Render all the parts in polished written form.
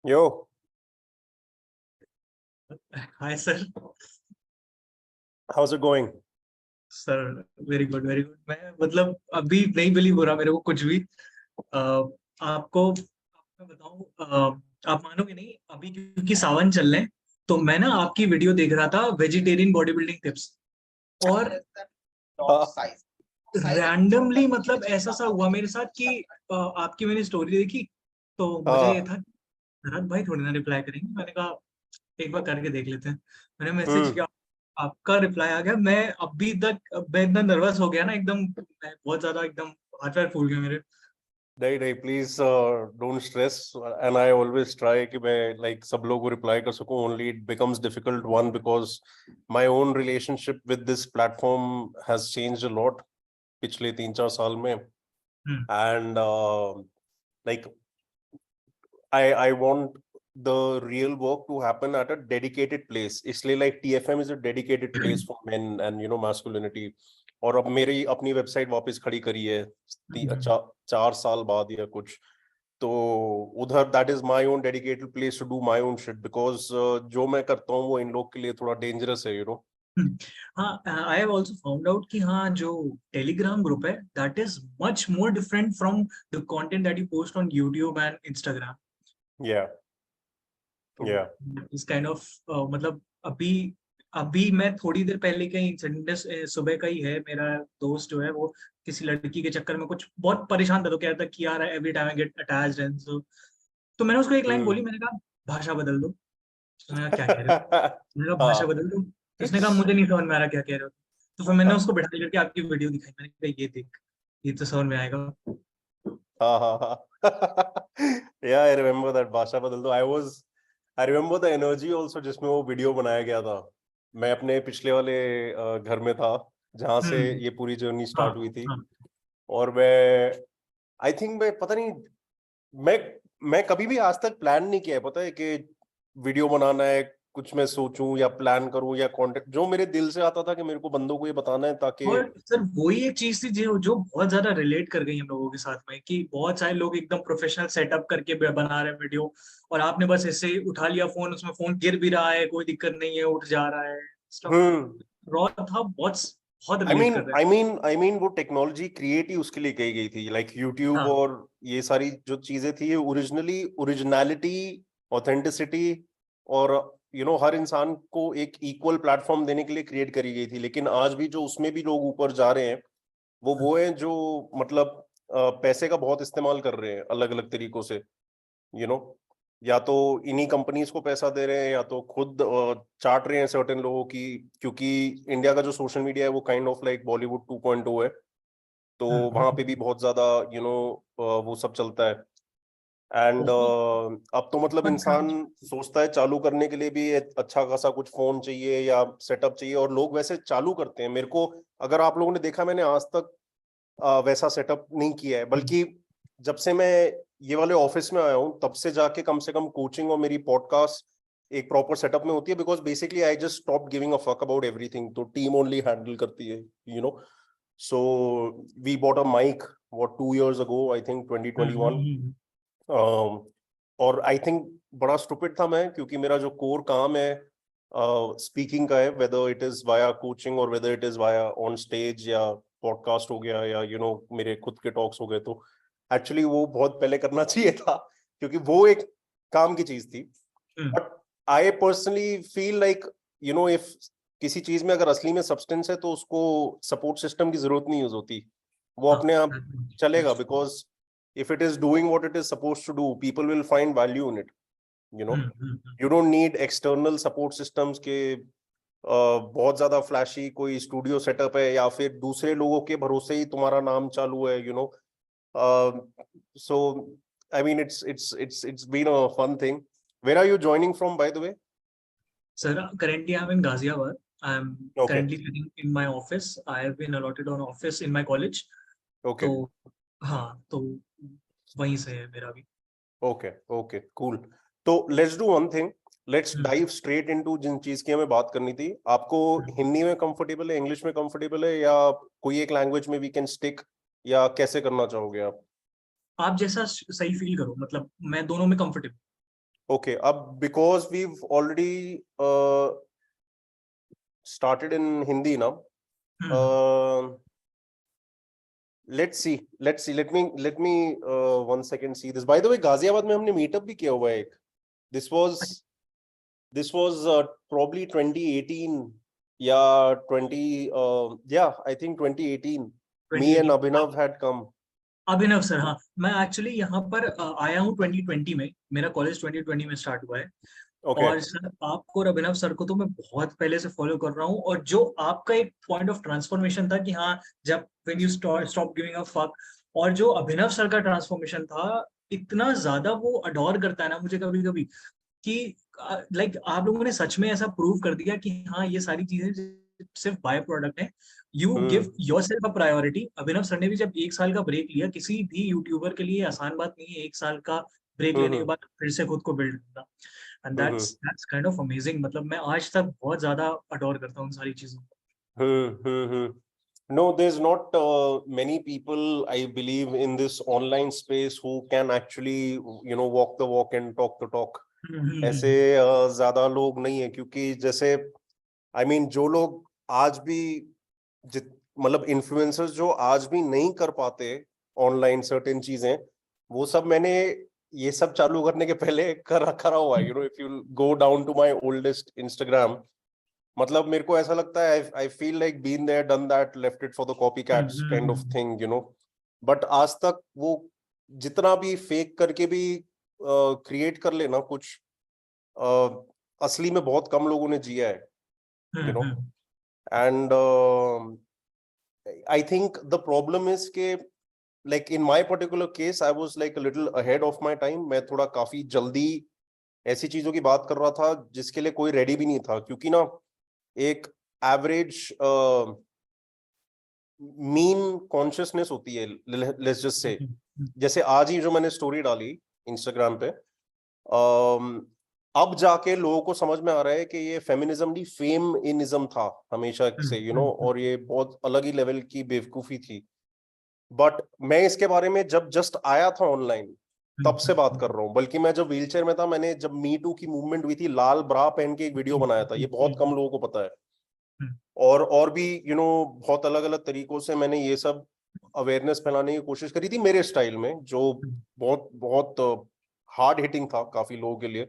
Yo, hi sir. how's it going? Sir very good very good. मैं मतलब अभी नहीं बिलीव हो रहा मेरे को कुछ भी। आपको मैं बताऊं, आप मानोगे नहीं, अभी क्योंकि सावन चल रहे हैं तो मैं ना आपकी वीडियो देख रहा था, वेजिटेरियन बॉडी बिल्डिंग टिप्स। और रैंडमली मतलब ऐसा सा हुआ मेरे साथ कि आपकी मैंने स्टोरी देखी तो मुझे ये हाँ। था भरत भाई थोड़ी ना रिप्लाई करेंगे। मैंने कहा एक बार करके देख लेते हैं। मैंने मैसेज हम्म। किया, आपका रिप्लाई आ गया। मैं अभी तक मैं इतना नर्वस हो गया ना एकदम, मैं बहुत ज्यादा एकदम हाथ पैर फूल गए मेरे। नहीं please don't stress and I always try कि मैं लाइक सब लोगों को रिप्लाई कर सकूं। Only it becomes difficult one because my own relationship with this platform has changed a lot पिछले 3-4 साल में। Hmm. And like I want the real work to happen at a dedicated place. इसलिए like TFM is a dedicated place for men and masculinity. और अब मेरी अपनी website वापस खड़ी करी है 4 साल बाद या कुछ। तो उधर that is my own dedicated place to do my own shit because जो मैं करता हूँ वो इन लोग के लिए थोड़ा डेंजरस है। हाँ, I have also found out कि हाँ, जो टेलीग्राम ग्रुप है that is much more different from the content that you post on YouTube and Instagram. या या तो इस काइंड ऑफ मतलब अभी अभी मैं थोड़ी देर पहले का ही संडे सुबह का ही है, मेरा दोस्त जो है वो किसी लड़की के चक्कर में कुछ बहुत परेशान था, तो कह रहा था कि यार every time I get attached and so. तो मैंने उसको एक लाइन बोली, मैंने कहा भाषा बदल दो। तो मैंने कहा क्या कह रहे हो? मैंने कहा भाषा हाँ बदल दो। तो उसने कहा मुझे नहीं समझ में आ रहा क्या कह रहे हो। तो फिर मैंने उसको बिठा करके आपकी वीडियो दिखाई, मैंने कहा ये देख, ये तो समझ में आएगा। हाँ हाँ हाँ या आई रिमेम्बर दैट भाषा बदल दो। I remember the energy also जिसमें वो वीडियो बनाया गया था। मैं अपने पिछले वाले घर में था जहां से हम्म। ये पूरी जर्नी हाँ स्टार्ट हुई थी। हाँ। और आई थिंक मैं पता नहीं, मैं मैं कभी भी आज तक प्लान नहीं किया है पता है कि वीडियो बनाना है, कुछ मैं सोचूं या प्लान करूं या कंटेंट जो मेरे दिल से आता था कि मेरे को बंदों को ये बताना है ताकि और सर वही एक चीज थी जो जो बहुत ज्यादा रिलेट कर गई हम लोगों के साथ में, कि बहुत सारे लोग एकदम प्रोफेशनल सेटअप करके बना रहे हैं वीडियो, और आपने बस ऐसे ही उठा लिया फोन, उसमें फोन गिर भी रहा है कोई दिक्कत नहीं है, उठ जा रहा है स्टफ। हम्म। रॉ था, बहुत बहुत रिलेट कर रहे हैं। वो टेक्नोलॉजी क्रिएट ही उसके लिए की गई थी लाइक यूट्यूब हाँ और ये सारी जो चीजें थी ये ओरिजिनली ओरिजिनलिटी, ऑथेंटिसिटी और हर इंसान को एक इक्वल प्लेटफॉर्म देने के लिए क्रिएट करी गई थी। लेकिन आज भी जो उसमें भी लोग ऊपर जा रहे हैं वो हैं जो मतलब पैसे का बहुत इस्तेमाल कर रहे हैं अलग अलग तरीकों से। यू नो या तो इन्हीं कंपनीज को पैसा दे रहे हैं या तो खुद चाट रहे हैं सर्टेन लोगों की। क्योंकि इंडिया का जो सोशल मीडिया है वो काइंड ऑफ लाइक बॉलीवुड 2.0 है। तो वहां पे भी बहुत ज्यादा वो सब चलता है। एंड बहुत अब तो मतलब बहुत इंसान सोचता है चालू करने के लिए भी एक अच्छा खासा कुछ फोन चाहिए या सेटअप चाहिए और लोग वैसे चालू करते हैं। मेरे को अगर आप लोगों ने देखा मैंने आज तक वैसा सेटअप नहीं किया है, बल्कि जब से मैं ये वाले ऑफिस में आया हूँ तब से कम कोचिंग और मेरी पॉडकास्ट एक प्रॉपर सेटअप में होती है because basically I just stop giving a fuck about everything. तो टीम ओनली हैंडल करती है you know so we bought a mic what 2 years ago I think 2021। और आई थिंक बड़ा स्टूपिड था मैं क्योंकि मेरा जो कोर काम है स्पीकिंग का है, whether it is via coaching और whether it is via on stage या पॉडकास्ट हो गया या मेरे खुद के टॉक्स हो गए। तो एक्चुअली वो बहुत पहले करना चाहिए था क्योंकि वो एक काम की चीज थी। But I personally feel like if किसी चीज में अगर असली में सब्सटेंस है तो उसको सपोर्ट सिस्टम की जरूरत नहीं यूज होती, वो अपने आप चलेगा because if it is doing what it is supposed to do, people will find value in it. you know you don't need external support systems के बहुत ज्यादा फ्लैशी कोई स्टूडियो सेटअप है या फिर दूसरे लोगों के भरोसे ही तुम्हारा नाम चालू है so I mean it's been a fun thing. Where are you joining from, by the way? Sir, currently I'm in Ghaziabad. I'm Okay. currently sitting in my office. I have been allotted on office in my college. Okay. तो हाँ, तो वहीं से है मेरा भी। Okay. Okay. Cool. तो let's do one thing. Let's dive straight into जिन चीज की हमें बात करनी थी। आपको हिंदी में कंफर्टेबल है, इंग्लिश में कंफर्टेबल है या कोई एक लैंग्वेज में वी कैन स्टिक, या कैसे करना चाहोगे आप? आप जैसा सही फील करो, मतलब मैं दोनों में comfortable. Okay, because we've already started in Hindi now. Let's see. Let me 1 second see this. By the way, Ghaziabad में हमने मीटअप भी किया हुआ है एक. This was probably 2018. Yeah, I think 2018. Me and Abhinav had come. Abhinav sir, हाँ, मैं actually यहाँ पर आया हूँ 2020 में. मेरा कॉलेज 2020 में स्टार्ट हुआ है. Okay. और सर आपको और अभिनव सर को तो मैं बहुत पहले से फॉलो कर रहा हूँ. और जो आपका एक पॉइंट ऑफ ट्रांसफॉर्मेशन था कि हाँ, जब when you stop giving a fuck, और जो अभिनव सर का ट्रांसफॉर्मेशन था, इतना ज्यादा वो अडोर करता है ना मुझे कभी कभी कि लाइक आप लोगों ने सच में ऐसा प्रूव कर दिया कि हाँ, ये सारी चीजें सिर्फ बाय प्रोडक्ट है. You give yourself a priority. Abhinav sir ने भी जब 1 साल का ब्रेक लिया, किसी भी यूट्यूबर के लिए आसान बात नहीं है 1 साल का ब्रेक लेने के बाद फिर से खुद को बिल्ड करना. And that's kind of amazing. मतलब मैं आज तक बहुत ज्यादा अडोर करता हूँ उन सारी चीजों को. No, there's not many people, I believe, in this online space who can actually, walk the walk and talk the talk. ऐसे ज्यादा लोग नहीं है, क्योंकि जैसे I mean, जो लोग आज भी मतलब इन्फ्लुएंसर्स जो आज भी नहीं कर पाते ऑनलाइन सर्टेन चीजें, वो सब मैंने ये सब चालू करने के पहले करा हुआ है. If you go down to my oldest Instagram, मतलब मेरे को ऐसा लगता है I feel like been there done that, left it for the copy cats kind of thing. But आज तक वो जितना भी फेक करके भी क्रिएट कर लेना कुछ, असली में बहुत कम लोगों ने जिया है. And I think the problem is के like in my particular case I was like a little ahead of my time. मैं थोड़ा काफी जल्दी ऐसी चीजों की बात कर रहा था जिसके लिए कोई रेडी भी नहीं था, क्योंकि ना एक एवरेज मीन कॉन्शियसनेस होती है, लेट्स जस्ट से. जैसे आज ही जो मैंने स्टोरी डाली इंस्टाग्राम पे, अब जाके लोगों को समझ में आ रहा है कि ये फेमिनिज्म नहीं फेम इनिज्म था हमेशा से, और ये बहुत अलग ही लेवल की बेवकूफी थी. बट मैं इसके बारे में जब जस्ट आया था ऑनलाइन तब से बात कर रहा हूँ. बल्कि मैं जब व्हीलचेयर में था, मैंने जब मी टू की मूवमेंट हुई थी, लाल ब्रा पहन के एक वीडियो बनाया था. ये बहुत कम लोगों को पता है. और भी बहुत अलग अलग तरीकों से मैंने ये सब अवेयरनेस फैलाने की कोशिश करी थी मेरे स्टाइल में, जो बहुत बहुत हार्ड हिटिंग था काफी लोगों के लिए.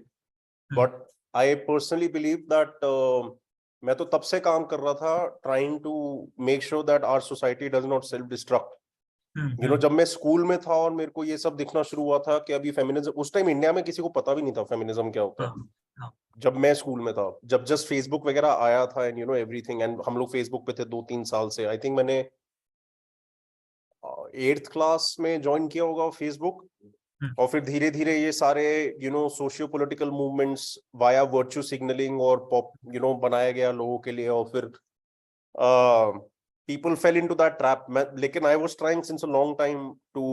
But I personally believe that मैं तो तब से काम कर रहा था trying to make sure that our society does not self destruct. जब मैं स्कूल में था और मेरे को ये सब दिखना शुरू हुआ था कि अभी फेमिनिज्म, उस टाइम इंडिया में किसी को पता भी नहीं था फेमिनिज्म क्या होता है. जब मैं स्कूल में था, जब जस्ट फेसबुक वगैरह आया था एंड एवरीथिंग, एंड हम लोग फेसबुक पे थे 2-3 साल से. आई थिंक मैंने 8th क्लास में ज्वाइन किया होगा फेसबुक. और फिर धीरे धीरे ये सारे socio political movements via virtue signalling और पॉप बनाया गया लोगों के लिए. और फिर people fell into that trap. लेकिन I was trying since a long time to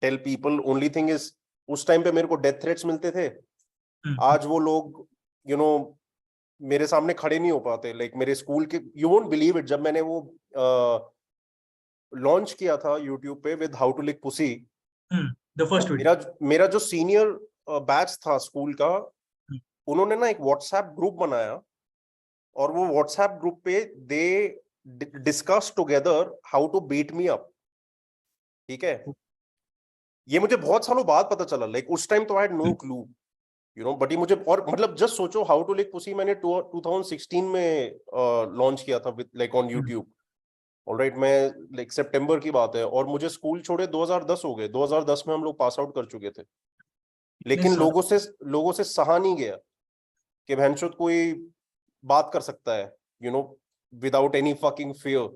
tell people. Only thing is उस टाइम पे मेरे को डेथ थ्रेट्स मिलते थे. आज वो लोग मेरे सामने खड़े नहीं हो पाते. लाइक मेरे स्कूल के, यू वोंट बिलीव इट, जब मैंने वो लॉन्च किया था यूट्यूब पे with how to lick pussy, the first मेरा जो सीनियर बैच था स्कूल का, उन्होंने ना एक व्हाट्सएप ग्रुप बनाया, और वो व्हाट्सएप ग्रुप पे they discuss together how to beat me up. ठीक है, ये मुझे बहुत सालों बाद पता चला. लाइक उस टाइम तो I had no clue, but ये मुझे, और मतलब जस्ट सोचो, हाउ टू लिक पुसी मैंने 2016 में लॉन्च किया था with like on YouTube. Alright, मैं लाइक सितंबर की बात है, और मुझे स्कूल छोड़े 2010 हो गए. 2010 में हम लोग पास आउट कर चुके थे. लेकिन लोगों से सहा नहीं गया कि भैंचोद कोई बात कर सकता है विदाउट एनी फकिंग फियर.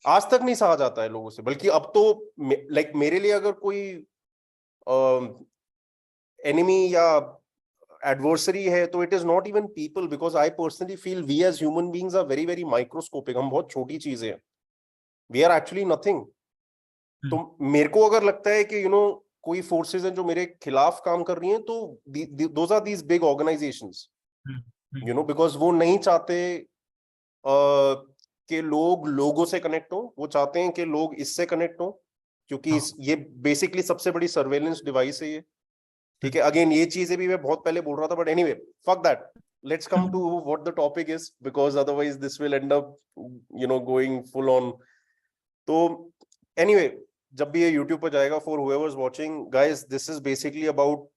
आज तक नहीं सहा जाता है लोगों से. बल्कि अब तो लाइक मेरे लिए अगर कोई एनिमी या एडवर्सरी है तो it is not even people, because I personally feel we as human beings are very very microscopic. हम बहुत छोटी चीजें हैं. We are actually nothing. तो मेरे को अगर लगता है कि कोई फोर्सेस हैं जो मेरे खिलाफ काम कर रही हैं, तो those are these big organisations, because वो नहीं चाहते कि लोग लोगों से कनेक्ट हो. वो चाहते हैं कि लोग इससे कनेक्ट हो, क्योंकि ये बेसिकली सबसे बड़ी सर्वेलेंस डिवाइस है ये. ठीक है, अगेन ये चीजें भी मैं बहुत पहले बोल रहा था, but anyway fuck that, let's come to what the topic is, because otherwise this will end up going full on. तो एनीवे, जब भी ये YouTube पर जाएगा, for whoever's watching guys, this is basically about,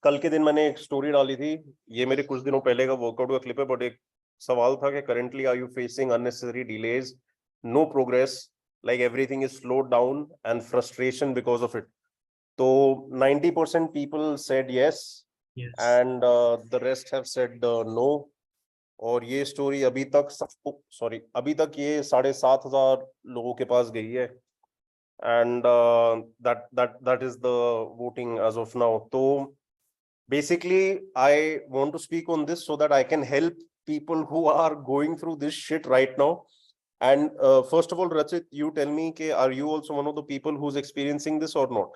कल के दिन मैंने एक स्टोरी डाली थी, ये मेरे कुछ दिनों पहले का वर्कआउट का क्लिप है, बट एक सवाल था कि currently are you facing unnecessary delays, no progress, like everything is slowed down and frustration because of it. तो 90% people said yes, Yes. and the rest have said no. और ये story अभी तक अभी तक ये 7,500 लोगों के पास गई है, and that is the voting as of now. So basically I want to speak on this so that I can help people who are going through this shit right now. And first of all, Rachit, you tell me, are you also one of the people who's experiencing this or not?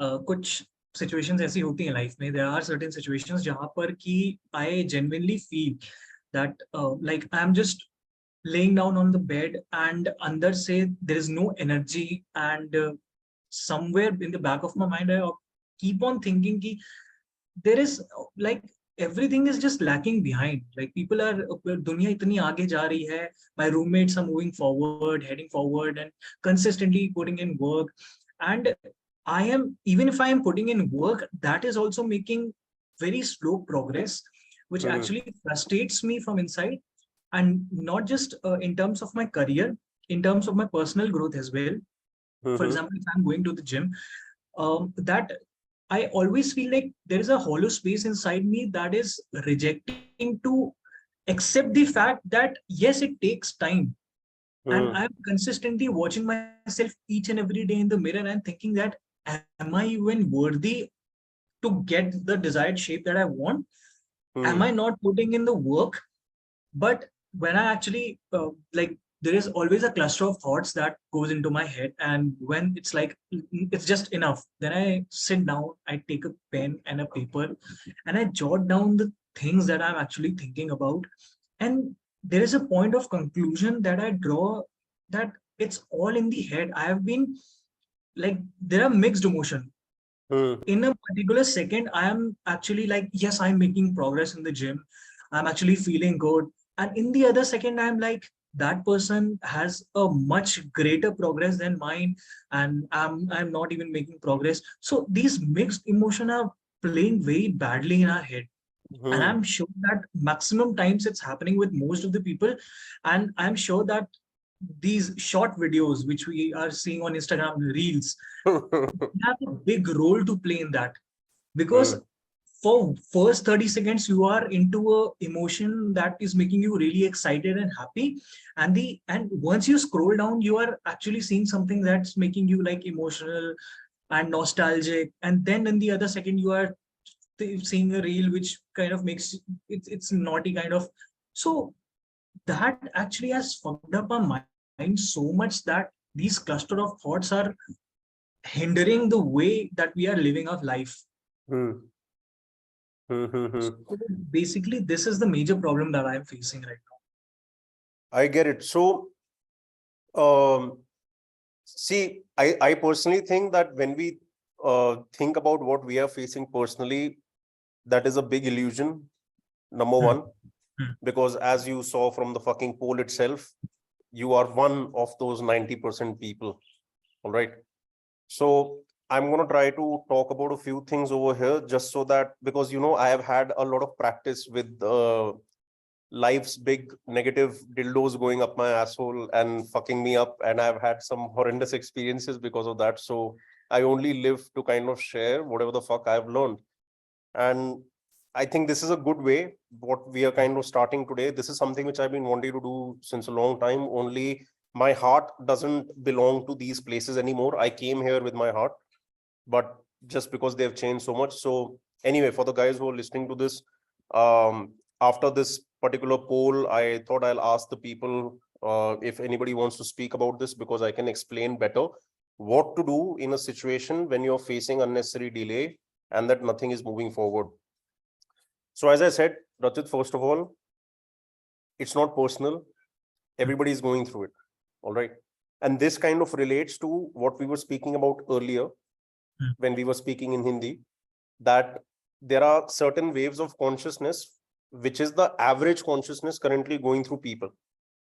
कुछ situations ऐसी होती हैं life में, there are certain situations जहां पर कि I genuinely feel that like I am just laying down on the bed and under say there is no energy, and somewhere in the back of my mind I keep on thinking ki there is like everything is just lacking behind, like people are दुनिया इतनी आगे जा रही है, my roommates are moving forward, heading forward and consistently putting in work, and I am, even if I am putting in work, that is also making very slow progress, which actually frustrates me from inside. And not just in terms of my career, in terms of my personal growth as well. For example, if I'm going to the gym, that I always feel like there is a hollow space inside me that is rejecting to accept the fact that yes, it takes time. And I'm consistently watching myself each and every day in the mirror and thinking that am I even worthy to get the desired shape that I want? Am I not putting in the work? But when I actually like, there is always a cluster of thoughts that goes into my head, and when it's like it's just enough, then I sit down, I take a pen and a paper, and I jot down the things that I'm actually thinking about. And there is a point of conclusion that I draw, that it's all in the head. I have been like, there are mixed emotion. In a particular second, I am actually like, yes, I'm making progress in the gym, I'm actually feeling good. And in the other second, I'm like, that person has a much greater progress than mine, and I'm not even making progress. So these mixed emotions are playing very badly in our head. And I'm sure that maximum times it's happening with most of the people. And I'm sure that these short videos which we are seeing on Instagram reels have a big role to play in that, because for first 30 seconds you are into a emotion that is making you really excited and happy, and once you scroll down, you are actually seeing something that's making you like emotional and nostalgic, and then in the other second you are seeing a reel which kind of makes it's naughty kind of. So that actually has fucked up our mind so much that these cluster of thoughts are hindering the way that we are living our life. So basically, this is the major problem that I'm facing right now. I get it. So, see, I personally think that when we think about what we are facing personally, that is a big illusion, number one, because as you saw from the fucking poll itself, you are one of those 90% people. All right. So I'm going to try to talk about a few things over here, just so that, because, I have had a lot of practice with life's big negative dildos going up my asshole and fucking me up. And I've had some horrendous experiences because of that. So I only live to kind of share whatever the fuck I've learned. And I think this is a good way, what we are kind of starting today. This is something which I've been wanting to do since a long time. Only my heart doesn't belong to these places anymore. I came here with my heart, but just because they've changed so much. So anyway, for the guys who are listening to this, after this particular poll, I thought I'll ask the people if anybody wants to speak about this, because I can explain better what to do in a situation when you're facing unnecessary delay and that nothing is moving forward. So as I said, Rachit, first of all, it's not personal. Everybody is going through it. All right. And this kind of relates to what we were speaking about earlier, when we were speaking in Hindi, that there are certain waves of consciousness, which is the average consciousness currently going through people.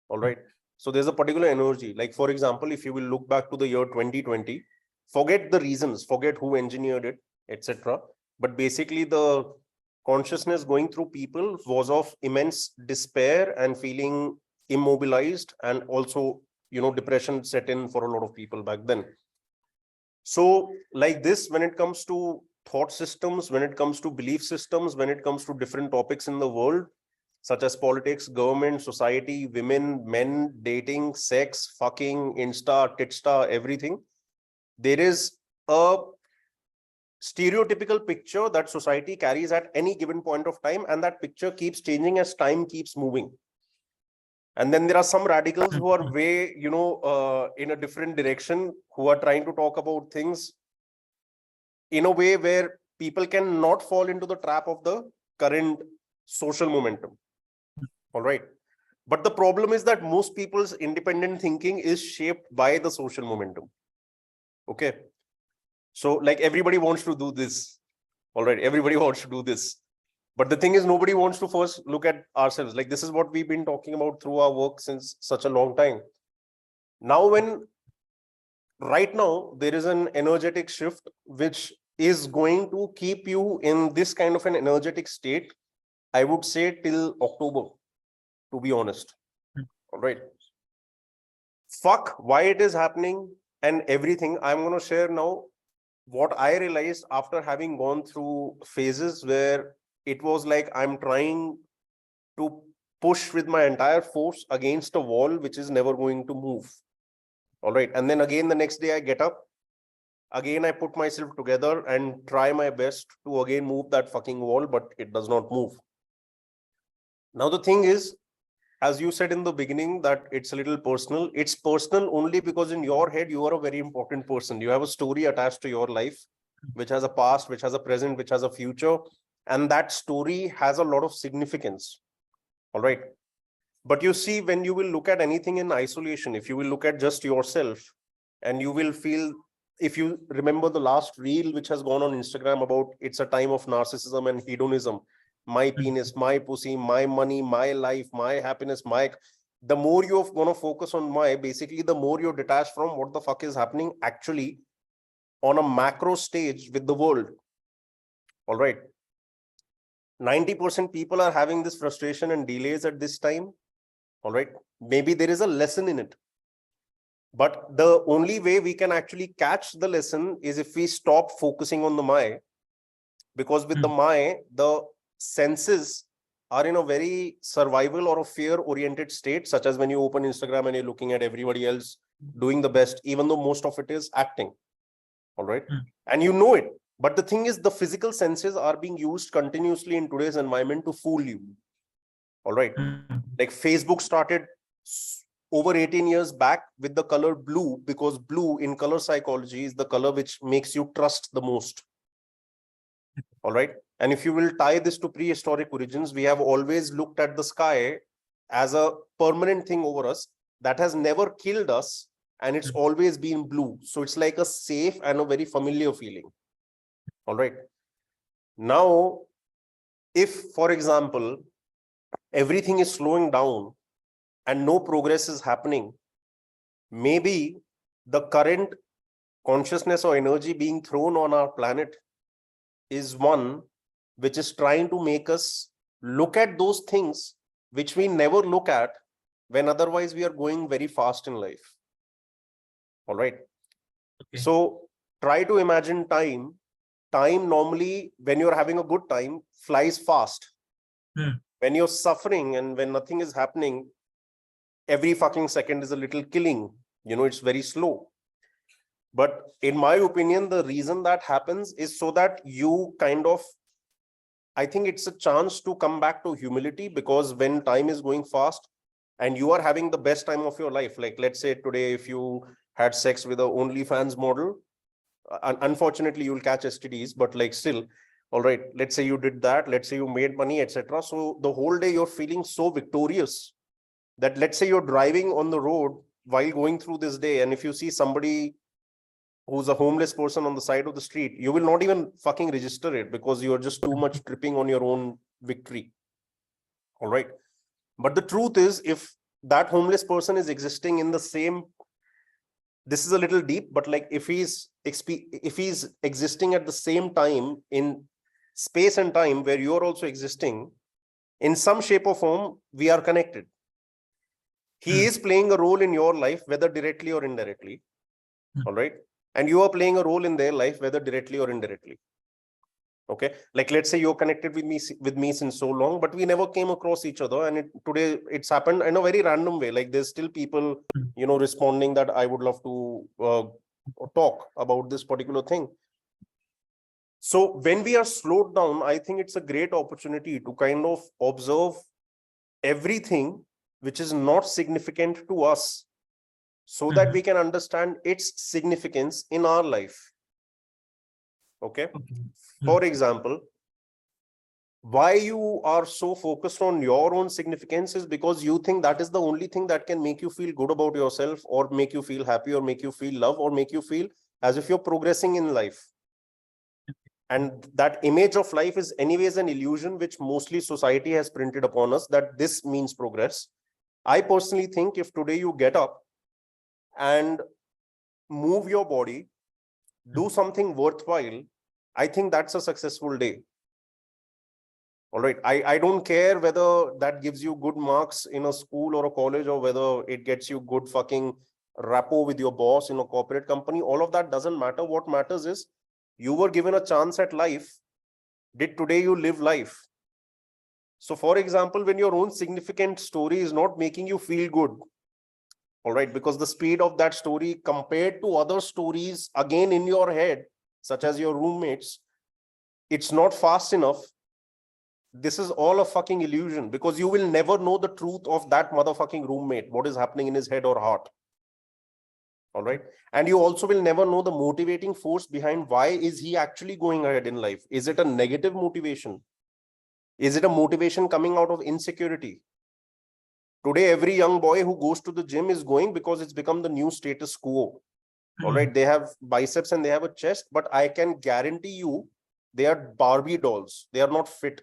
All right. So there's a particular energy. Like, for example, if you will look back to the year 2020, forget the reasons, forget who engineered it, etc. But basically, the consciousness going through people was of immense despair and feeling immobilized, and also, depression set in for a lot of people back then. So, like this, when it comes to thought systems, when it comes to belief systems, when it comes to different topics in the world, such as politics, government, society, women, men, dating, sex, fucking, Insta, Titsta, everything, there is a stereotypical picture that society carries at any given point of time, and that picture keeps changing as time keeps moving. And then there are some radicals who are way, in a different direction, who are trying to talk about things in a way where people cannot fall into the trap of the current social momentum. All right. But the problem is that most people's independent thinking is shaped by the social momentum. Okay. So, like, everybody wants to do this. All right. Everybody wants to do this. But the thing is, nobody wants to first look at ourselves. Like, this is what we've been talking about through our work since such a long time. Now, right now, there is an energetic shift which is going to keep you in this kind of an energetic state, I would say, till October, to be honest. All right. Fuck why it is happening and everything. I'm going to share now what I realized after having gone through phases where it was like I'm trying to push with my entire force against a wall which is never going to move. All right. And then again, the next day I get up. Again, I put myself together and try my best to again move that fucking wall, but it does not move. Now, the thing is, as you said in the beginning, that it's a little personal. It's personal only because in your head, you are a very important person. You have a story attached to your life, which has a past, which has a present, which has a future. And that story has a lot of significance. All right. But you see, when you will look at anything in isolation, if you will look at just yourself, and you will feel, if you remember the last reel which has gone on Instagram about it's a time of narcissism and hedonism, my penis, my pussy, my money, my life, my happiness, the more you're going to focus on basically the more you're detached from what the fuck is happening actually on a macro stage with the world. All right. 90% people are having this frustration and delays at this time. All right. Maybe there is a lesson in it. But the only way we can actually catch the lesson is if we stop focusing on the because with the the senses are in a very survival or a fear-oriented state, such as when you open Instagram and you're looking at everybody else doing the best, even though most of it is acting. All right. And you know it. But the thing is, the physical senses are being used continuously in today's environment to fool you. All right. Like Facebook started over 18 years back with the color blue, because blue in color psychology is the color which makes you trust the most. All right. And if you will tie this to prehistoric origins, we have always looked at the sky as a permanent thing over us that has never killed us, and it's always been blue. So it's like a safe and a very familiar feeling. All right. Now, if, for example, everything is slowing down and no progress is happening, maybe the current consciousness or energy being thrown on our planet is one which is trying to make us look at those things which we never look at when otherwise we are going very fast in life. All right. Okay. So try to imagine time. Time normally, when you're having a good time, flies fast. When you're suffering and when nothing is happening, every fucking second is a little killing. It's very slow. But in my opinion, the reason that happens is so that you kind of, I think it's a chance to come back to humility, because when time is going fast and you are having the best time of your life, like let's say today, if you had sex with a OnlyFans model, unfortunately you'll catch STDs, but like still, all right, let's say you did that, let's say you made money, etc. So the whole day you're feeling so victorious that, let's say you're driving on the road while going through this day, and if you see somebody who's a homeless person on the side of the street, you will not even fucking register it because you're just too much tripping on your own victory. All right. But the truth is, if that homeless person is existing in the same, this is a little deep, but like if he's existing at the same time in space and time where you're also existing, in some shape or form, we are connected. He is playing a role in your life, whether directly or indirectly. All right. And you are playing a role in their life, whether directly or indirectly. Okay. Like, let's say you're connected with me since so long, but we never came across each other. And today it's happened in a very random way. Like, there's still people, responding that I would love to talk about this particular thing. So when we are slowed down, I think it's a great opportunity to kind of observe everything which is not significant to us, so that we can understand its significance in our life. Okay. For example, why you are so focused on your own significance is because you think that is the only thing that can make you feel good about yourself, or make you feel happy, or make you feel love, or make you feel as if you're progressing in life. And that image of life is anyways an illusion which mostly society has printed upon us, that this means progress. I personally think if today you get up and move your body, do something worthwhile, I think that's a successful day. All right. I don't care whether that gives you good marks in a school or a college, or whether it gets you good fucking rapport with your boss in a corporate company. All of that doesn't matter. What matters is you were given a chance at life. Did today you live life? So, for example, when your own significant story is not making you feel good, all right, because the speed of that story compared to other stories again in your head, such as your roommates, it's not fast enough. This is all a fucking illusion, because you will never know the truth of that motherfucking roommate, what is happening in his head or heart. All right. And you also will never know the motivating force behind why is he actually going ahead in life. Is it a negative motivation? Is it a motivation coming out of insecurity? Today, every young boy who goes to the gym is going because it's become the new status quo. All right. They have biceps and they have a chest, but I can guarantee you they are Barbie dolls. They are not fit.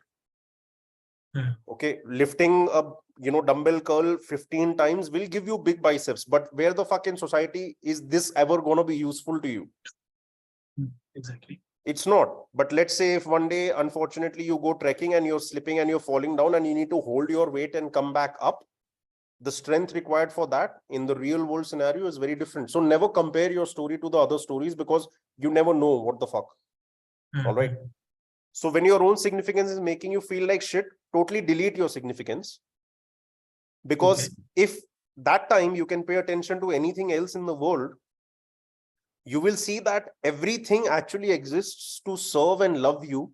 Okay. Lifting a dumbbell curl 15 times will give you big biceps, but where the fuck in society is this ever going to be useful to you? Exactly. It's not. But let's say if one day, unfortunately, you go trekking and you're slipping and you're falling down and you need to hold your weight and come back up, the strength required for that in the real world scenario is very different. So never compare your story to the other stories, because you never know what the fuck. All right. So when your own significance is making you feel like shit, totally delete your significance. Because if that time you can pay attention to anything else in the world, you will see that everything actually exists to serve and love you,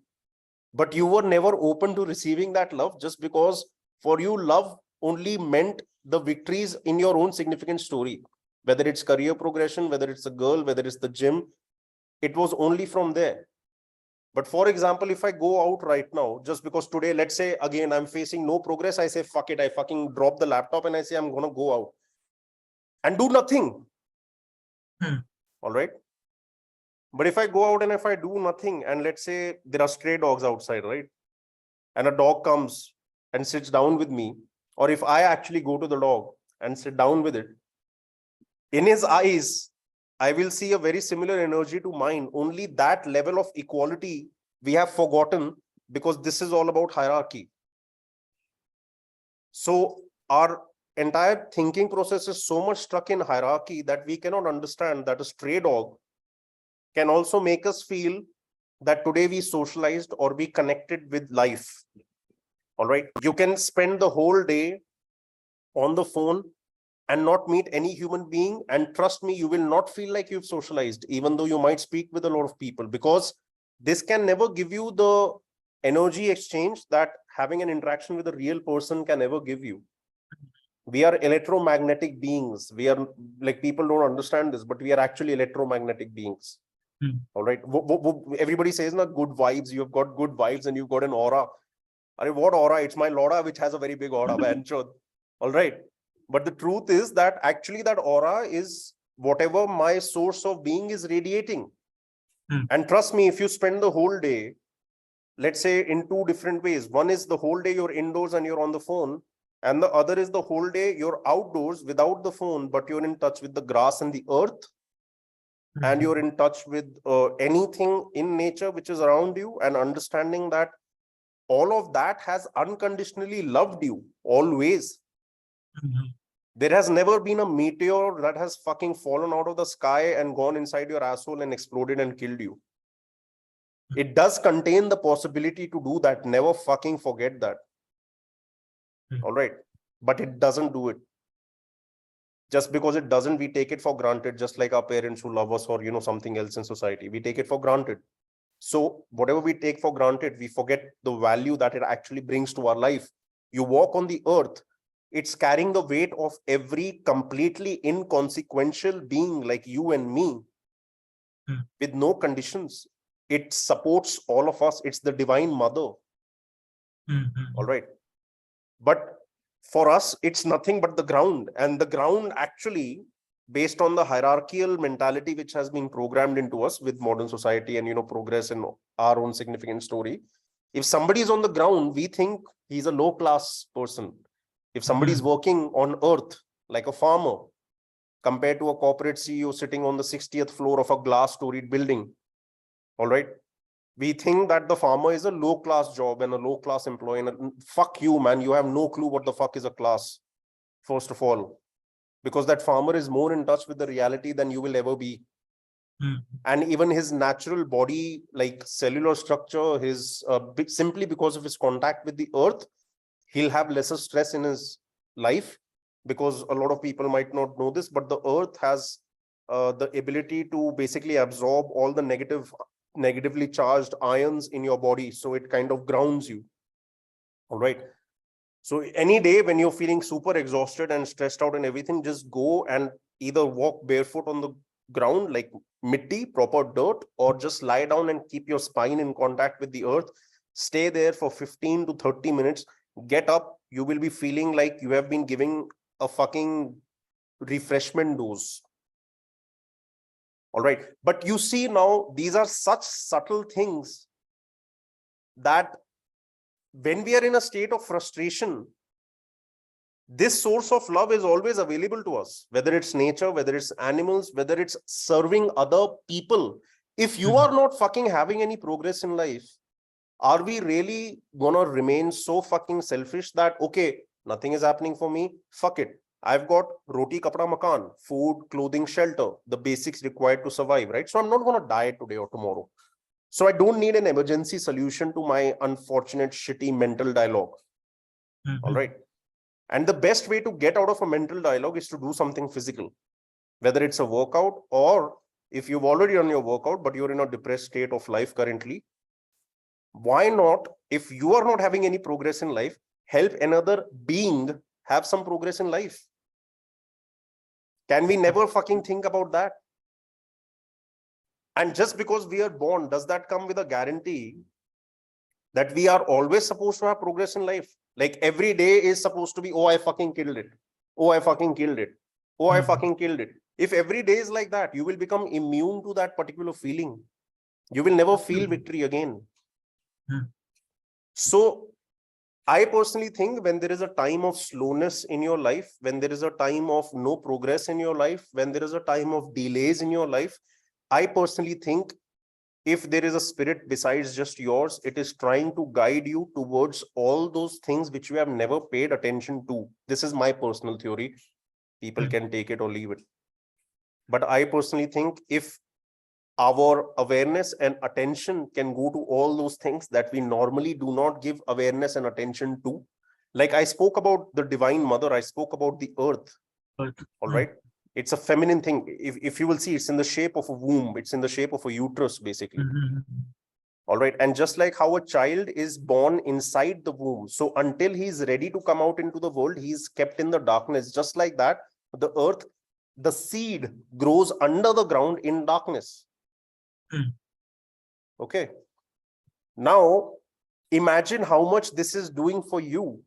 but you were never open to receiving that love, just because for you, love only meant the victories in your own significant story, whether it's career progression, whether it's a girl, whether it's the gym, it was only from there. But for example, if I go out right now, just because today, let's say again, I'm facing no progress, I say, fuck it, I fucking drop the laptop and I say, I'm going to go out and do nothing. All right. But if I go out and if I do nothing, and let's say there are stray dogs outside, right? And a dog comes and sits down with me, or if I actually go to the dog and sit down with it, in his eyes, I will see a very similar energy to mine. Only that level of equality we have forgotten, because this is all about hierarchy. So our entire thinking process is so much stuck in hierarchy that we cannot understand that a stray dog can also make us feel that today we socialized or we connected with life. All right. You can spend the whole day on the phone and not meet any human being. And trust me, you will not feel like you've socialized, even though you might speak with a lot of people, because this can never give you the energy exchange that having an interaction with a real person can ever give you. We are electromagnetic beings. We are, like, people don't understand this, but we are actually electromagnetic beings. All right. Everybody says, na, good vibes. You've got good vibes and you've got an aura. What aura? It's my Lora, which has a very big aura. All right. But the truth is that actually that aura is whatever my source of being is radiating. Hmm. And trust me, if you spend the whole day, let's say in two different ways, one is the whole day you're indoors and you're on the phone, and the other is the whole day you're outdoors without the phone, but you're in touch with the grass and the earth, and you're in touch with anything in nature which is around you, and understanding that all of that has unconditionally loved you always. There has never been a meteor that has fucking fallen out of the sky and gone inside your asshole and exploded and killed you. It does contain the possibility to do that. Never fucking forget that. All right. But it doesn't do it. Just because it doesn't, we take it for granted, just like our parents who love us, or, you know, something else in society. We take it for granted. So whatever we take for granted, we forget the value that it actually brings to our life. You walk on the earth, it's carrying the weight of every completely inconsequential being like you and me, with no conditions. It supports all of us. It's the divine mother. All right. But for us, it's nothing but the ground. And the ground actually, based on the hierarchical mentality which has been programmed into us with modern society and, you know, progress in our own significant story, if somebody is on the ground, we think he's a low class person. If somebody is working on earth like a farmer, compared to a corporate CEO sitting on the 60th floor of a glass storied building, all right, we think that the farmer is a low class job and a low class employee. And fuck you, man. You have no clue what the fuck is a class, first of all, because that farmer is more in touch with the reality than you will ever be. And even his natural body, like cellular structure, his simply because of his contact with the earth, he'll have lesser stress in his life, because a lot of people might not know this, but the earth has the ability to basically absorb all the negatively charged ions in your body. So it kind of grounds you. All right. So any day when you're feeling super exhausted and stressed out and everything, just go and either walk barefoot on the ground, like mitti, proper dirt, or just lie down and keep your spine in contact with the earth. Stay there for 15 to 30 minutes. Get up. You will be feeling like you have been giving a fucking refreshment dose. All right. But you see now, these are such subtle things that when we are in a state of frustration, this source of love is always available to us, whether it's nature, whether it's animals, whether it's serving other people. If you are not fucking having any progress in life, are we really gonna remain so fucking selfish that, okay, nothing is happening for me, fuck it, I've got roti, kapda, makan, food, clothing, shelter, the basics required to survive, right? So I'm not gonna die today or tomorrow. So I don't need an emergency solution to my unfortunate, shitty mental dialogue. All right. And the best way to get out of a mental dialogue is to do something physical, whether it's a workout, or if you've already done your workout, but you're in a depressed state of life currently, why not, if you are not having any progress in life, help another being have some progress in life? Can we never fucking think about that? And just because we are born, does that come with a guarantee that we are always supposed to have progress in life? Like every day is supposed to be, oh, I fucking killed it. Oh, I fucking killed it. Oh, I fucking killed it. If every day is like that, you will become immune to that particular feeling. You will never feel victory again. So I personally think when there is a time of slowness in your life, when there is a time of no progress in your life, when there is a time of delays in your life, I personally think if there is a spirit besides just yours, it is trying to guide you towards all those things which you have never paid attention to. This is my personal theory. People can take it or leave it. But I personally think if our awareness and attention can go to all those things that we normally do not give awareness and attention to, like I spoke about the divine mother, I spoke about the earth. All right. It's a feminine thing. If you will see, it's in the shape of a womb. It's in the shape of a uterus, basically. All right. And just like how a child is born inside the womb, so until he's ready to come out into the world, he's kept in the darkness. Just like that, the earth, the seed grows under the ground in darkness. Okay. Now, imagine how much this is doing for you.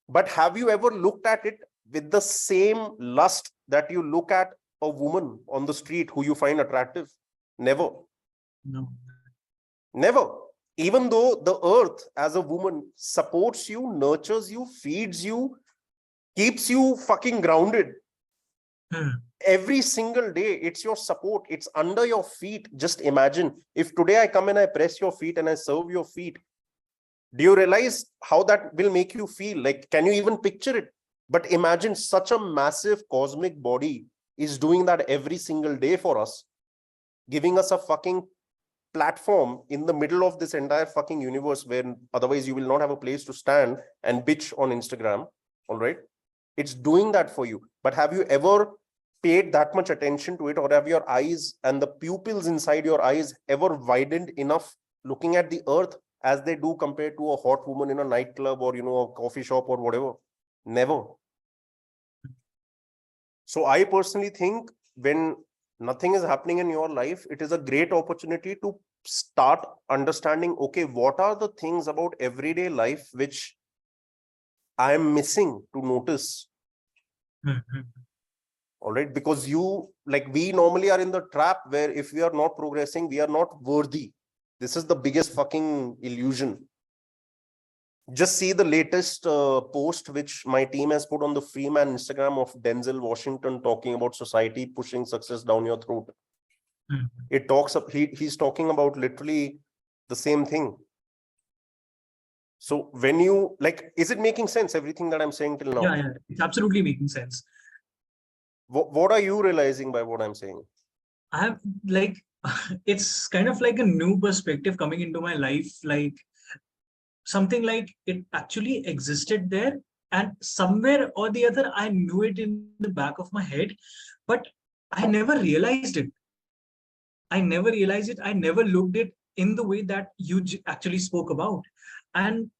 But have you ever looked at it with the same lust that you look at a woman on the street who you find attractive? Never. No. Never. Even though the earth as a woman supports you, nurtures you, feeds you, keeps you fucking grounded. Every single day, it's your support. It's under your feet. Just imagine if today I come and I press your feet and I serve your feet. Do you realize how that will make you feel? Like, can you even picture it? But imagine such a massive cosmic body is doing that every single day for us, giving us a fucking platform in the middle of this entire fucking universe where otherwise you will not have a place to stand and bitch on Instagram. All right. It's doing that for you. But have you ever paid that much attention to it, or have your eyes and the pupils inside your eyes ever widened enough looking at the earth as they do compared to a hot woman in a nightclub or, a coffee shop or whatever? Never. So I personally think when nothing is happening in your life, it is a great opportunity to start understanding, okay, what are the things about everyday life which I am missing to notice? All right, because we normally are in the trap where if we are not progressing, we are not worthy. This is the biggest fucking illusion. Just see the latest post which my team has put on the Freeman Instagram of Denzel Washington talking about society pushing success down your throat. It talks up, he's talking about literally the same thing. So when you is it making sense, everything that I'm saying till now? Yeah, it's absolutely making sense. What are you realizing by what I'm saying? I have it's kind of like a new perspective coming into my life, like something like it actually existed there, and somewhere or the other I knew it in the back of my head, but I never realized it. I never looked it in the way that you actually spoke about. And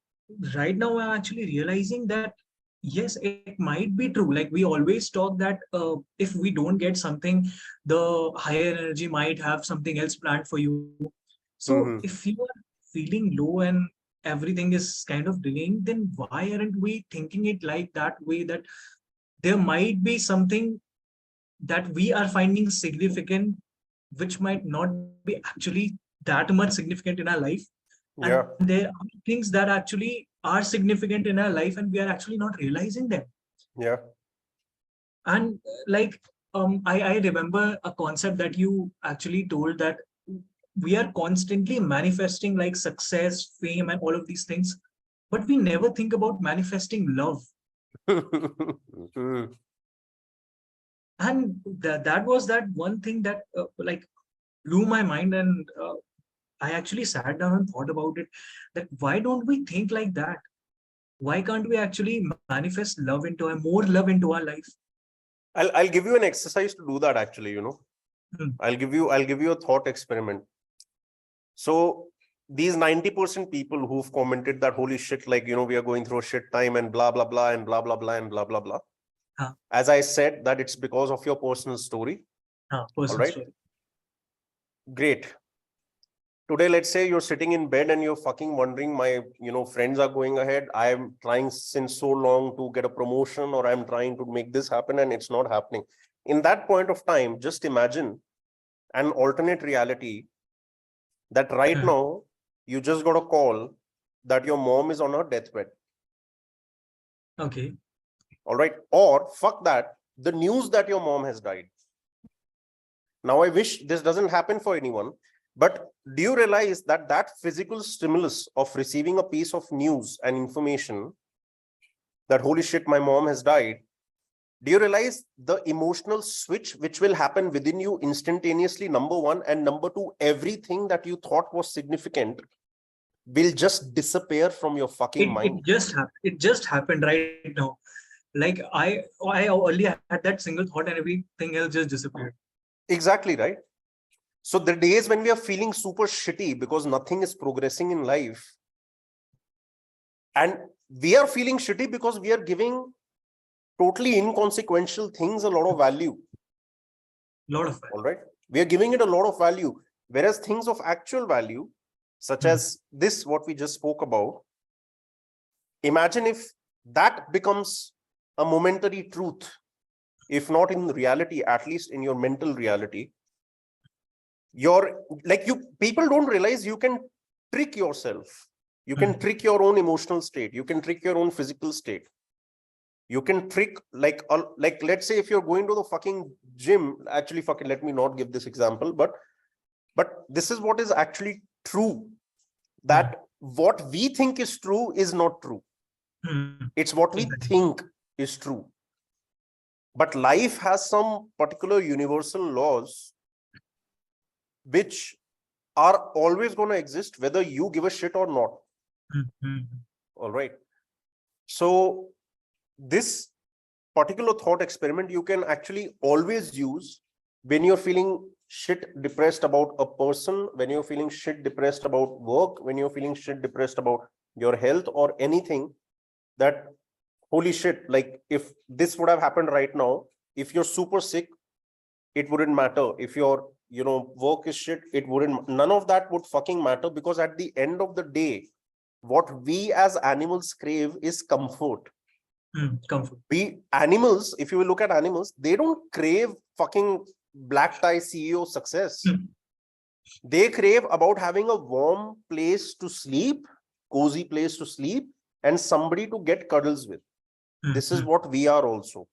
right now I'm actually realizing that yes, it might be true. Like we always talk that if we don't get something, the higher energy might have something else planned for you. So if you are feeling low and everything is kind of delaying, then why aren't we thinking it like that way, that there might be something that we are finding significant, which might not be actually that much significant in our life. Yeah. And there are things that actually are significant in our life and we are actually not realizing them. Yeah. And I remember a concept that you actually told, that we are constantly manifesting like success, fame, and all of these things, but we never think about manifesting love. And that was that one thing that blew my mind, and I actually sat down and thought about it, that why don't we think like that? Why can't we actually manifest love more love into our life? I'll give you an exercise to do that actually, I'll give you a thought experiment. So these 90% people who've commented that holy shit, we are going through a shit time and blah blah blah and blah blah blah and blah blah blah. As I said, that it's because of your personal story. Personal all right story. Great. Today, let's say you're sitting in bed and you're fucking wondering, my friends are going ahead, I'm trying since so long to get a promotion, or I'm trying to make this happen and it's not happening. In that point of time, just imagine an alternate reality that right now you just got a call that your mom is on her deathbed. Okay. All right. Or fuck that, the news that your mom has died. Now, I wish this doesn't happen for anyone, but do you realize that that physical stimulus of receiving a piece of news and information that holy shit, my mom has died, do you realize the emotional switch which will happen within you instantaneously, number one, and number two, everything that you thought was significant will just disappear from your fucking mind. It just happened right now. Like I only had that single thought and everything else just disappeared. Exactly, right? So the days when we are feeling super shitty because nothing is progressing in life, and we are feeling shitty because we are giving totally inconsequential things a lot of value. All right. We are giving it a lot of value, whereas things of actual value, such as this, what we just spoke about, imagine if that becomes a momentary truth. if not in reality, at least in your mental reality, people don't realize you can trick yourself. You can trick your own emotional state. You can trick your own physical state. You can trick, like let's say if you're going to the fucking gym, actually let me not give this example, but this is what is actually true, that what we think is true is not true. It's what we think is true. But life has some particular universal laws which are always going to exist whether you give a shit or not. All right. So this particular thought experiment you can actually always use when you're feeling shit depressed about a person, when you're feeling shit depressed about work, when you're feeling shit depressed about your health or anything, that holy shit, like if this would have happened right now, if you're super sick, it wouldn't matter. If your work is shit, it wouldn't, none of that would fucking matter, because at the end of the day, what we as animals crave is comfort. Comfort. We animals, if you look at animals, they don't crave fucking black tie CEO success. They crave about having a warm place to sleep, cozy place to sleep, and somebody to get cuddles with. This is what we are also.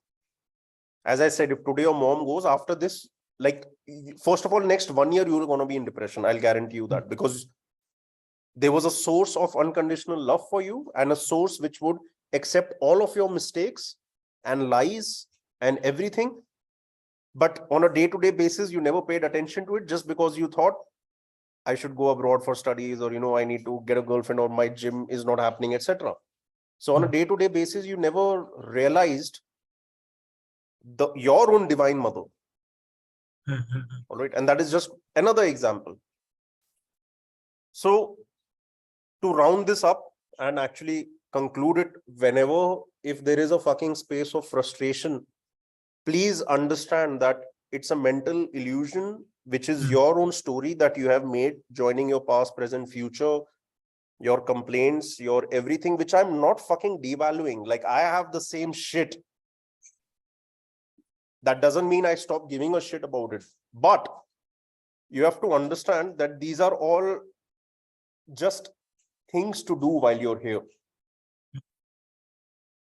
As I said, if today your mom goes, after this, like, first of all, next 1 year, you're going to be in depression. I'll guarantee you that, because there was a source of unconditional love for you, and a source which would accept all of your mistakes and lies and everything. But on a day-to-day basis, you never paid attention to it, just because you thought, I should go abroad for studies, or, I need to get a girlfriend, or my gym is not happening, etc. So on a day-to-day basis, you never realized your own divine mother. All right. And that is just another example. So to round this up and actually conclude it, if there is a fucking space of frustration, please understand that it's a mental illusion, which is your own story that you have made, joining your past, present, future, your complaints, your everything, which I'm not fucking devaluing. Like, I have the same shit. That doesn't mean I stop giving a shit about it. But you have to understand that these are all just things to do while you're here.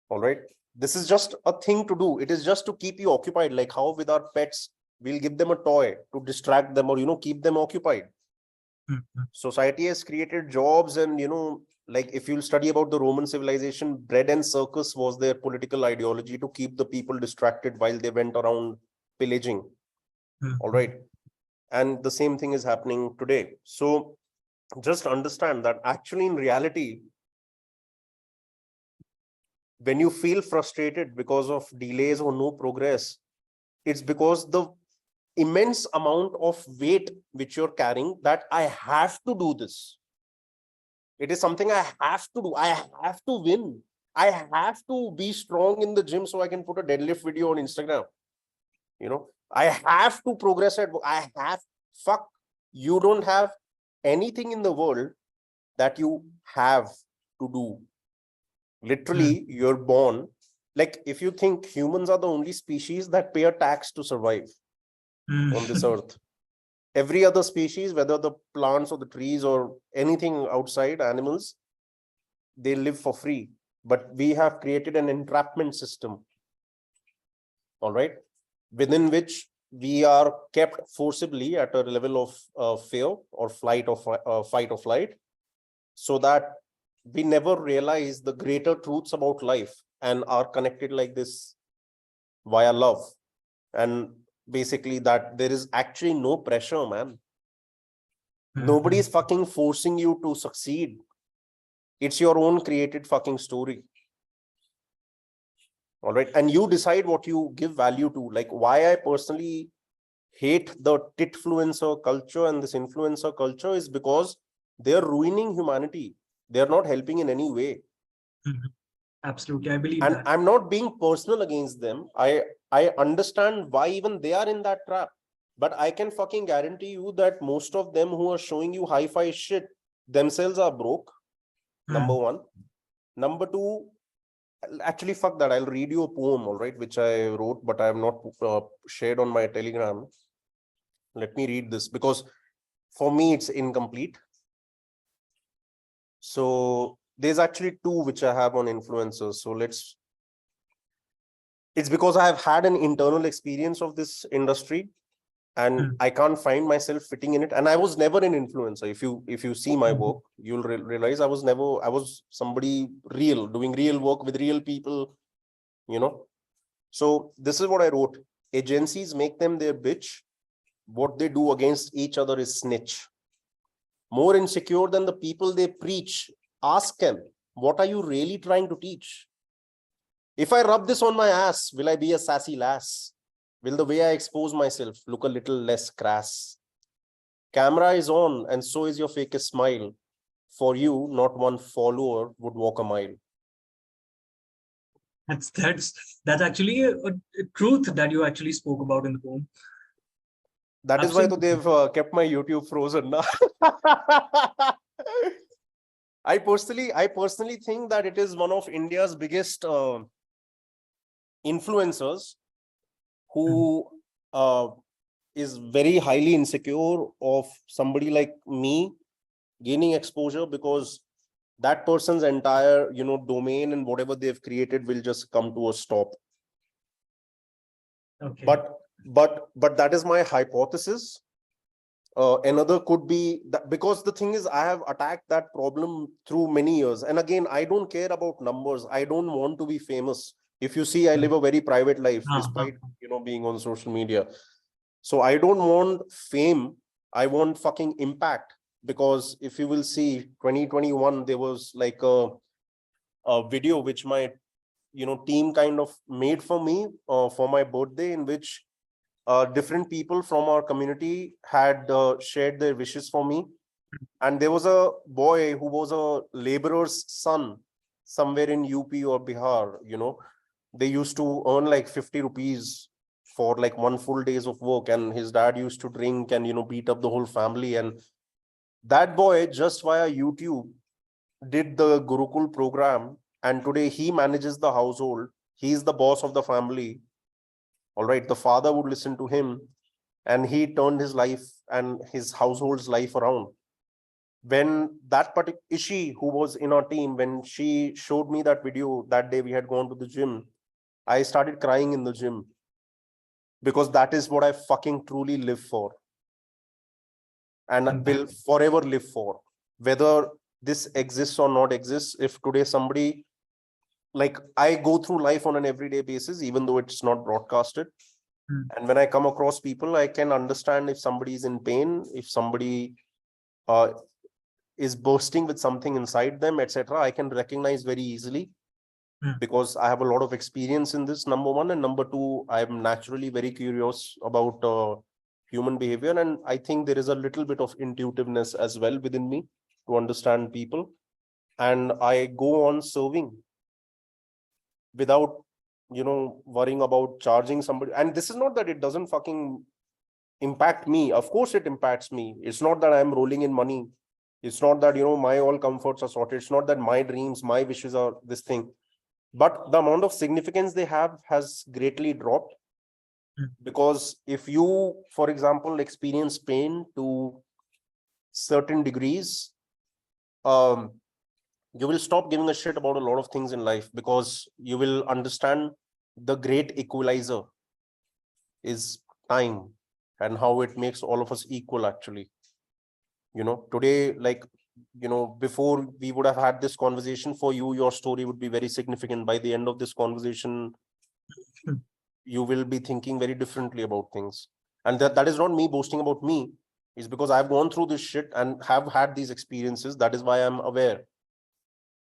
All right. This is just a thing to do. It is just to keep you occupied. Like how with our pets, we'll give them a toy to distract them, or, keep them occupied. Society has created jobs, and, like if you'll study about the Roman civilization, bread and circus was their political ideology to keep the people distracted while they went around pillaging. All right. And the same thing is happening today. So just understand that actually in reality, when you feel frustrated because of delays or no progress, it's because the immense amount of weight which you're carrying, that I have to do this. It is something I have to do. I have to win. I have to be strong in the gym so I can put a deadlift video on Instagram. I have to progress at work. You don't have anything in the world that you have to do. Literally, you're born. Like, if you think humans are the only species that pay a tax to survive on this earth, every other species, whether the plants or the trees or anything outside, animals, they live for free. But we have created an entrapment system, all right, within which we are kept forcibly at a level of fear or fight or flight, so that we never realize the greater truths about life and are connected like this via love. And basically that there is actually no pressure, man. Nobody is fucking forcing you to succeed. It's your own created fucking story. All right. And you decide what you give value to. Like, why I personally hate the titfluencer culture and this influencer culture is because they're ruining humanity. They're not helping in any way. Absolutely. I believe and that. I'm not being personal against them. I understand why even they are in that trap. But I can fucking guarantee you that most of them who are showing you hi-fi shit themselves are broke. Number one. Number two, Actually, fuck that. I'll read you a poem, all right, which I wrote, but I have not shared on my Telegram. Let me read this because for me it's incomplete. So there's actually two which I have on influencers. So it's because I have had an internal experience of this industry and I can't find myself fitting in it. And I was never an influencer. If you see my work, you'll realize I was somebody real, doing real work with real people, you know. So this is what I wrote. Agencies make them their bitch. What they do against each other is snitch. More insecure than the people they preach. Ask them, what are you really trying to teach? If I rub this on my ass, will I be a sassy lass? Will the way I expose myself look a little less crass? Camera is on and so is your fakest smile. For you, not one follower would walk a mile. That's actually a truth that you actually spoke about in the poem. That is why they've kept my YouTube frozen. I personally think that it is one of India's biggest influencers who is very highly insecure of somebody like me gaining exposure, because that person's entire, domain and whatever they've created will just come to a stop. Okay. But that is my hypothesis. Another could be that, because the thing is, I have attacked that problem through many years. And again, I don't care about numbers. I don't want to be famous. If you see, I live a very private life despite, being on social media. So I don't want fame. I want fucking impact. Because if you will see 2021, there was like a video which my, team kind of made for me for my birthday, in which different people from our community had shared their wishes for me. And there was a boy who was a laborer's son somewhere in UP or Bihar. They used to earn like 50 rupees for like one full days of work, and his dad used to drink and beat up the whole family. And that boy, just via YouTube, did the Gurukul program, and today he manages the household. He's the boss of the family. All right, the father would listen to him, and he turned his life and his household's life around. When that particular Ishi, who was in our team, when she showed me that video that day, we had gone to the gym, I started crying in the gym, because that is what I fucking truly live for, and will forever live for, whether this exists or not exists. If today somebody, like, I go through life on an everyday basis, even though it's not broadcasted. And when I come across people, I can understand if somebody is in pain, if somebody is bursting with something inside them, etc. I can recognize very easily, because I have a lot of experience in this, number one. And number two, I'm naturally very curious about human behavior. And I think there is a little bit of intuitiveness as well within me to understand people. And I go on serving without, worrying about charging somebody. And this is not that it doesn't fucking impact me. Of course it impacts me. It's not that I'm rolling in money. It's not that, my all comforts are sorted. It's not that my dreams, my wishes are this thing. But the amount of significance they have has greatly dropped. Because if you, for example, experience pain to certain degrees, you will stop giving a shit about a lot of things in life, because you will understand the great equalizer is time, and how it makes all of us equal, actually. Today, like, before we would have had this conversation, for you, your story would be very significant. By the end of this conversation, you will be thinking very differently about things. And that is not me boasting about me. It's because I've gone through this shit and have had these experiences. That is why I'm aware,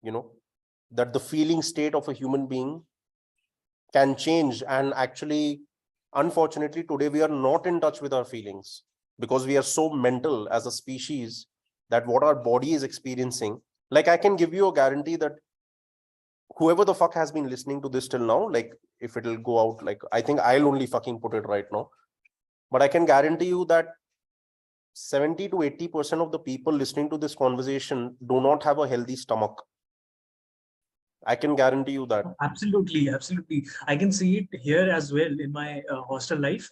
that the feeling state of a human being can change. And actually, unfortunately, today we are not in touch with our feelings, because we are so mental as a species, that what our body is experiencing, like, I can give you a guarantee that whoever the fuck has been listening to this till now, like, if it'll go out, like, I think I'll only fucking put it right now, but I can guarantee you that 70 to 80% of the people listening to this conversation do not have a healthy stomach. I can guarantee you that. Absolutely, absolutely. I can see it here as well in my hostel life.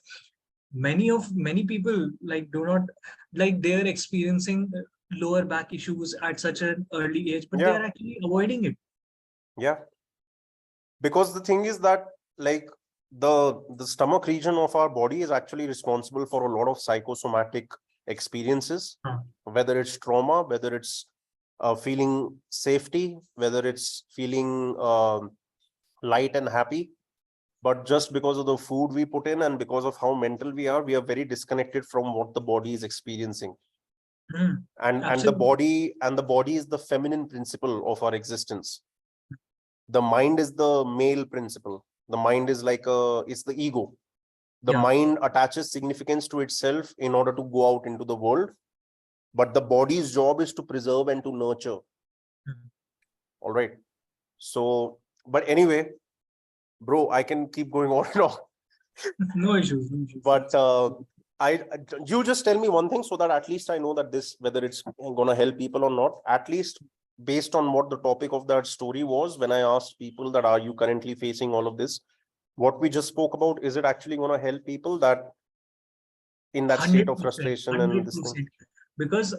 Many people like do not like they're experiencing lower back issues at such an early age, but they Yeah. are actually avoiding it. Yeah. Because the thing is that like the stomach region of our body is actually responsible for a lot of psychosomatic experiences, whether it's trauma, whether it's feeling safety, whether it's feeling light and happy. But just because of the food we put in and because of how mental we are very disconnected from what the body is experiencing. And Absolutely. the body is the feminine principle of our existence. The mind is the male principle. The mind is like it's the ego. The Yeah. mind attaches significance to itself in order to go out into the world, but the body's job is to preserve and to nurture. All right. So, but anyway, bro, I can keep going on and on. No issues, no issues. But you just tell me one thing so that at least I know that this, whether it's going to help people or not, at least based on what the topic of that story was, when I asked people that are you currently facing all of this, what we just spoke about, is it actually going to help people that in that state of 100%, frustration and this thing? 100%. Because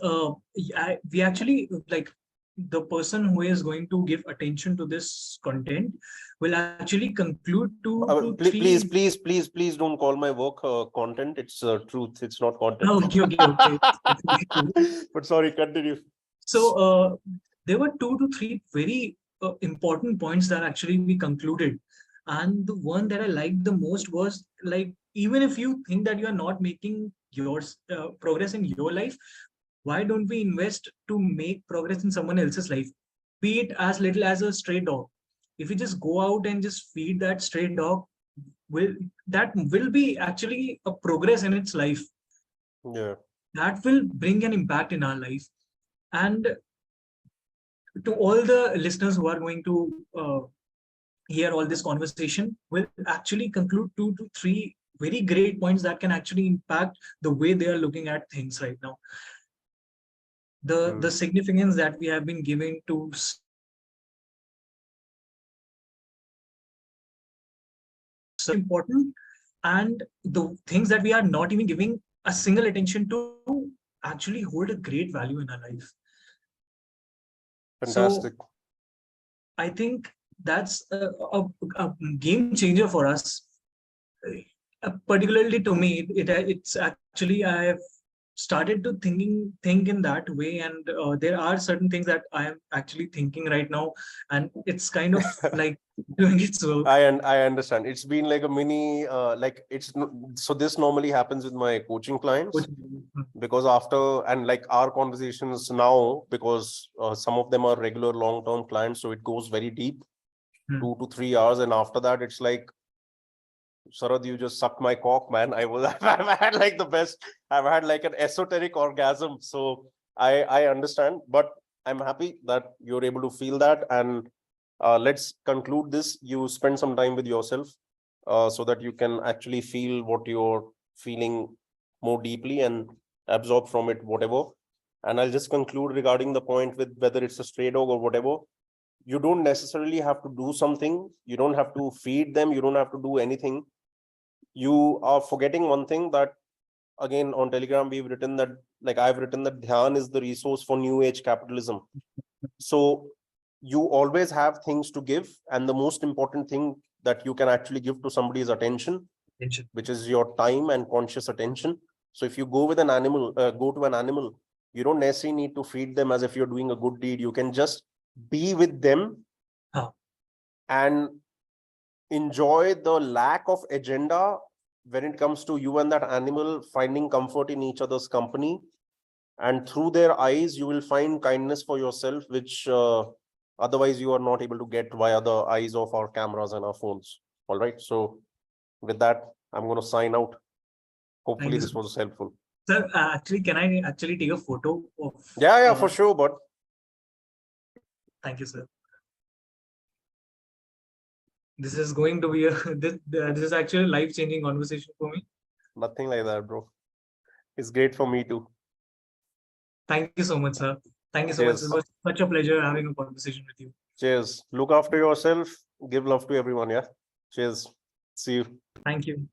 we actually like the person who is going to give attention to this content will actually conclude 2 to 3. Please don't call my work content. It's truth. It's not content. Okay. But sorry, continue. So there were 2 to 3 very important points that actually we concluded. And the one that I liked the most was like, even if you think that you are not making your progress in your life, why don't we invest to make progress in someone else's life? Be it as little as a stray dog. If you just go out and just feed that stray dog, that will be actually a progress in its life. Yeah. That will bring an impact in our life. And to all the listeners who are going to hear all this conversation, will actually conclude 2 to 3 very great points that can actually impact the way they are looking at things right now. The significance that we have been giving to so important, and the things that we are not even giving a single attention to actually hold a great value in our life. Fantastic. So I think that's a game changer for us. Particularly to me, it's actually I have started to think in that way, and there are certain things that I am actually thinking right now, and it's kind of like doing its work. I understand. It's been like a mini so this normally happens with my coaching clients, because after and like our conversations now, because some of them are regular long-term clients, so it goes very deep, 2 to 3 hours, and after that it's like, Sirhud, you just sucked my cock, man. I've had like the best. I've had like an esoteric orgasm. So I understand, but I'm happy that you're able to feel that. And let's conclude this. You spend some time with yourself so that you can actually feel what you're feeling more deeply and absorb from it whatever. And I'll just conclude regarding the point with whether it's a stray dog or whatever. You don't necessarily have to do something. You don't have to feed them. You don't have to do anything. You are forgetting one thing, that again on Telegram we've written that, like I've written, that dhyan is the resource for new age capitalism. So you always have things to give, and the most important thing that you can actually give to somebody is attention, which is your time and conscious attention. So if you go with an animal, go to an animal, you don't necessarily need to feed them as if you're doing a good deed. You can just be with them and enjoy the lack of agenda when it comes to you and that animal finding comfort in each other's company. And through their eyes, you will find kindness for yourself, which otherwise you are not able to get via the eyes of our cameras and our phones. All right. So with that, I'm going to sign out. Hopefully this was helpful. Sir, actually, can I actually take a photo of? Yeah, for sure. But thank you, sir. This is going to be this is actually a life-changing conversation for me. Nothing like that, bro. It's great for me too. Thank you so much, sir. Thank you so much. It was such a pleasure having a conversation with you. Cheers. Look after yourself. Give love to everyone. Yeah. Cheers. See you. Thank you.